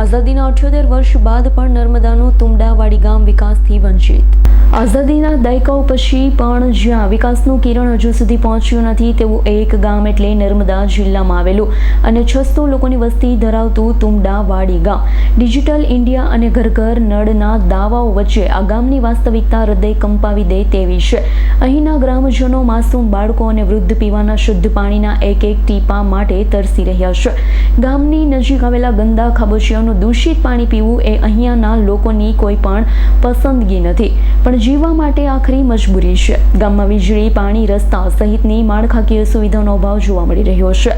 આઝાદીના 78 વર્ષ બાદ પણ નર્મદાનું તુમડાવાડી ગામ વિકાસથી વંચિત। આઝાદીના દાયકાઓ પછી પણ જ્યાં વિકાસનું કિરણ હજુ સુધી પહોંચ્યું નથી તેવું એક ગામ એટલે નર્મદા જિલ્લામાં આવેલું અને 600 લોકોની વસ્તી ધરાવતું તુમડાવાડી ગામ। ડિજિટલ ઇન્ડિયા અને ઘર ઘર નળના દાવાઓ વચ્ચે આ ગામની વાસ્તવિકતા હૃદય કંપાવી દે તેવી છે। અહીંના ગ્રામજનો માસૂમ બાળકો અને વૃદ્ધ પીવાના શુદ્ધ પાણીના એક એક ટીપા માટે તરસી રહ્યા છે। ગામની નજીક આવેલા ગંદા ખાબોચિયાનું દૂષિત પાણી પીવું એ અહીંયાના લોકોની કોઈ પણ પસંદગી નથી, પણ જીવવા માટે આખરી મજબૂરી છે। ગામમાં વીજળી, પાણી, રસ્તા સહિતની માળખાકીય સુવિધાનો અભાવ જોવા મળી રહ્યો છે।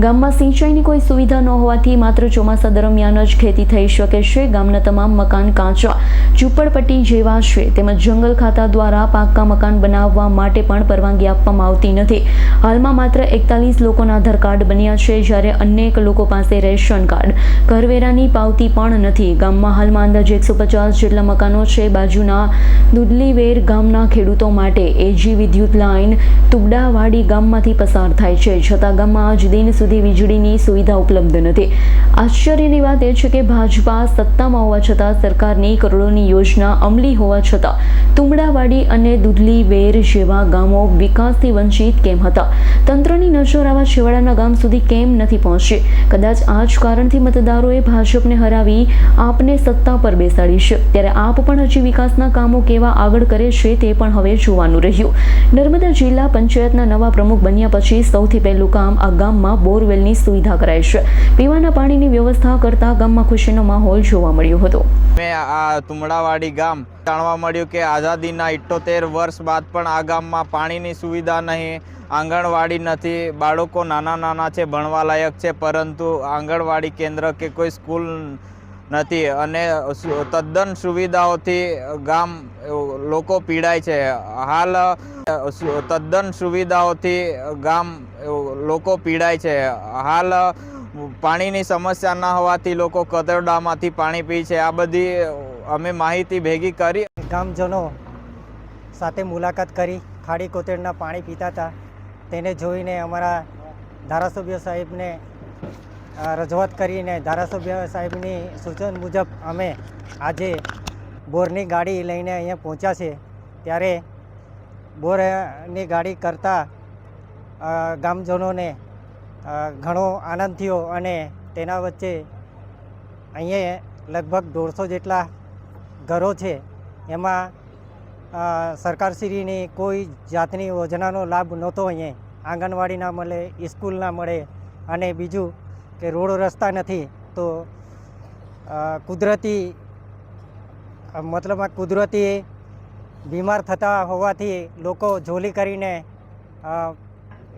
ગામમાં સિંચાઈની કોઈ સુવિધા ન હોવાથી માત્ર ચોમાસા દરમિયાન જ ખેતી થઈ શકે છે। ગામના તમામ મકાન કાચા, ઝૂંપડપટ્ટી જેવા છે, તેમજ જંગલ ખાતા દ્વારા પાક્કા મકાન બનાવવા માટે પણ પરવાનગી આપવામાં આવતી નથી। હાલમાં માત્ર 41 લોકોના આધાર કાર્ડ બન્યા છે, જ્યારે અનેક લોકો પાસે રેશન કાર્ડ, કરવેરાની પાવતી પણ નથી। ગામમાં હાલમાં અંદાજે 150 જેટલા મકાનો છે। બાજુના દુધલીવેર ગામના ખેડૂતો માટે એજી વિદ્યુત લાઇન તુમડાવાડી ગામમાંથી પસાર થાય છે, છતાં ગામમાં આજ દિન સુધી વીજળીની સુવિધા ઉપલબ્ધ નથી। આશ્ચર્યની વાત એ છે કે ભાજપા સત્તામાં હોવા છતાં, સરકારની કરોડોની યોજના અમલી હોવા છતાં તુમડાવાડી અને દુધલીવેર જેવા ગામો વિકાસથી વંચિત કેમ હતા? તંત્રની નજર આવા છેવાડાના ગામ સુધી કેમ નથી પહોંચી? કદાચ આ જ કારણથી મતદારોએ ભાજપને હરાવી આપને સત્તા પર બેસાડી છે। ત્યારે આપ પણ હજી વિકાસના કામો કેવા આગળ કરે છે તે પણ હવે જોવાનું રહ્યું। નર્મદા જિલ્લા પંચાયતના નવા પ્રમુખ બન્યા પછી સૌથી પહેલું કામ આ ગામમાં બોરવેલની સુવિધા કરાઈ છે। પીવાના પાણીની વ્યવસ્થા કરતા ગામમાં ખુશીનો માહોલ જોવા મળ્યો હતો। આ તુમડાવાડી ગામ જાણવા મળ્યું કે આઝાદીના 78 વર્ષ બાદ પણ આ ગામમાં પાણીની સુવિધા નહીં, આંગણવાડી નથી, બાળકો નાના છે, ભણવા લાયક છે, પરંતુ આંગણવાડી કેન્દ્ર કે કોઈ સ્કૂલ નથી અને તદ્દન સુવિધાઓથી ગામ લોકો પીડાય છે। હાલ તદ્દન સુવિધાઓથી ગામ લોકો પીડાય છે। હાલ પાણીની સમસ્યા ન હોવાથી લોકો કતરડામાંથી પાણી પી છે। આ બધી અમે માહિતી ભેગી કરી, ગામજનો સાથે મુલાકાત કરી, ખાડી કોતરના પાણી પીતા હતા તેને જોઈને અમારા ધારાસભ્ય સાહેબને રજૂઆત કરીને ધારાસભ્ય સાહેબની સૂચન મુજબ અમે આજે બોરની ગાડી લઈને અહીંયા પહોંચ્યા છે। ત્યારે બોરની ગાડી કરતાં ગામજનોને ઘણો આનંદ થયો અને તેના વચ્ચે અહીંયા લગભગ 150 જેટલા ઘરો છે। એમાં સરકારશ્રીની કોઈ જાતની યોજનાનો લાભ નહોતો। અહીંયા આંગણવાડી ના મળે, સ્કૂલ ના મળે અને બીજું કે રોડ રસ્તા નથી। તો કુદરતી બીમાર થતા હોવાથી લોકો ઝોલી કરીને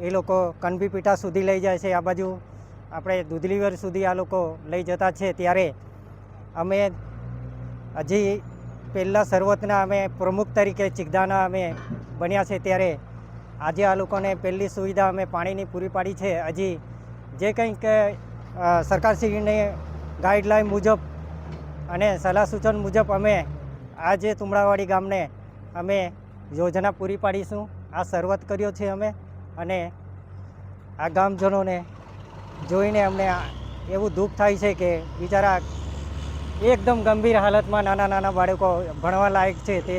એ લોકો કનબીપીટા સુધી લઈ જાય છે। આ બાજુ આપણે દુધલીવેર સુધી આ લોકો લઈ જતા છે। ત્યારે અમે હજી પહેલાં શરૂઆતના અમે પ્રમુખ તરીકે ચિકદાના અમે બન્યા છે। ત્યારે આજે આ લોકોને પહેલી સુવિધા અમે પાણીની પૂરી પાડી છે। હજી જે કંઈક સરકારશ્રીની ગાઈડલાઈન મુજબ અને સલાહ સૂચન મુજબ અમે આજે તુમડાવાડી ગામને અમે યોજના પૂરી પાડીશું। આ શરૂઆત કર્યો છે અમે અને આ ગામજનોને જોઈને અમને એવું દુઃખ થાય છે કે બિચારા એકદમ ગંભીર હાલતમાં નાના બાળકો ભણવા લાયક છે તે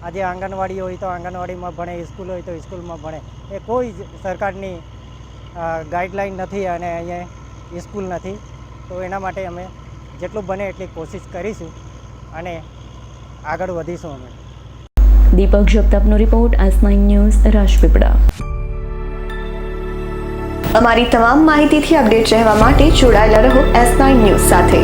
આજે આંગણવાડી હોય તો આંગણવાડીમાં ભણે, સ્કૂલ હોય તો સ્કૂલમાં ભણે। એ કોઈ જ સરકારની ગાઈડલાઈન નથી અને અહીંયા સ્કૂલ નથી। તો એના માટે અમે જેટલું બને એટલી કોશિશ કરીશું અને આગળ વધીશું અમે। દીપક જગતાપનો રિપોર્ટ, S9 ન્યૂઝ, રાજપીપળા। અમારી તમામ માહિતીથી અપડેટ રહેવા માટે જોડાયેલા રહો S9 ન્યૂઝ સાથે।